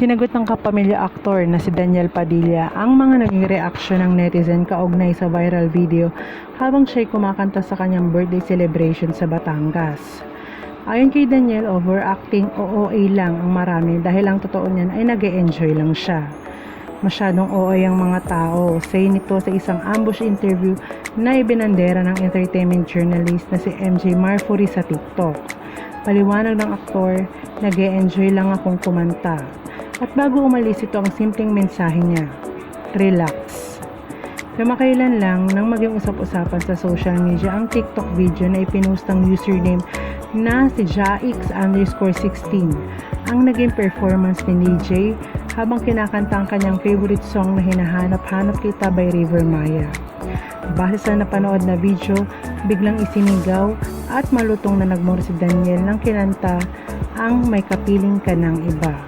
Sinagot ng kapamilya aktor na si Daniel Padilla ang mga naging reaksyon ng netizen kaugnay sa viral video habang siya'y kumakanta sa kanyang birthday celebration sa Batangas. Ayon kay Daniel, overacting o OA lang ang marami dahil ang totoo niyan ay nag-e-enjoy lang siya. Masyadong OA ang mga tao, say nito sa isang ambush interview na ibinandera ng entertainment journalist na si MJ Marfuri sa TikTok. Paliwanag ng aktor, nag-e-enjoy lang akong kumanta. At bago umalis, ito ang simpleng mensahe niya, relax. Kamakailan lang nang maging usap-usapan sa social media ang TikTok video na ipinost ng username na si Jaix_16 ang naging performance ni DJ habang kinakanta ang kanyang favorite song na Hinahanap-hanap Kita by River Maya. Base sa napanood na video, biglang isinigaw at malutong na nagmura si Daniel nang kinanta ang May Kapiling Ka Ng Iba.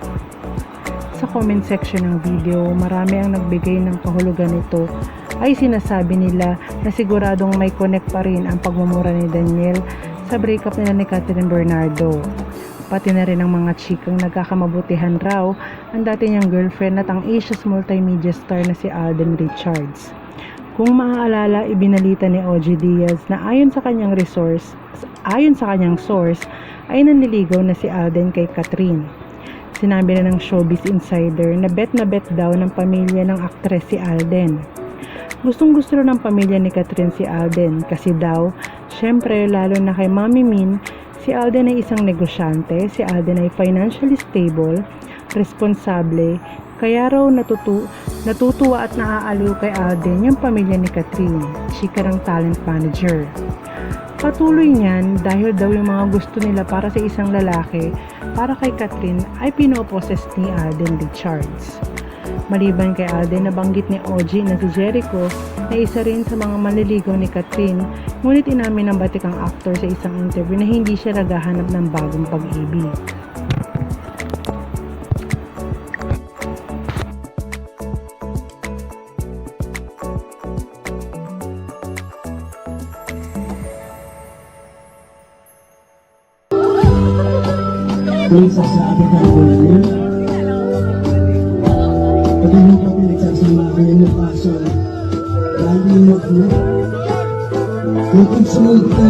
Sa comment section ng video, marami ang nagbigay ng kahulugan nito ay sinasabi nila na siguradong may connect pa rin ang pagmumura ni Daniel sa breakup nila ni Catherine Bernardo. Pati na rin ang mga chikang nagkakamabutihan raw ang dati niyang girlfriend at ang Asia's multimedia star na si Alden Richards. Kung maaalala, ibinalita ni OG Diaz na ayon sa kanyang source ay nanliligaw na si Alden kay Catherine. Sinabi na ng Showbiz Insider na bet daw ng pamilya ng aktres si Alden. Gustong-gusto ng pamilya ni Catherine si Alden kasi daw, syempre lalo na kay Mami Min, si Alden ay isang negosyante, si Alden ay financially stable, responsable, kaya raw natutuwa at naaaliw kay Alden yung pamilya ni Catherine, chika ng talent manager. Patuloy niyan dahil daw yung mga gusto nila para sa isang lalaki para kay Catherine ay pinoposes ni Alden Richards. Maliban kay Alden, nabanggit ni OG na si Jericho na isa rin sa mga manliligaw ni Catherine, ngunit inamin ng batikang actor sa isang interview na hindi siya naghahanap ng bagong pag-ibig. Isa sa ating kalabulin. Ito yung kapiligsasamahan ng passion. Lalo mo po. Kung smooth na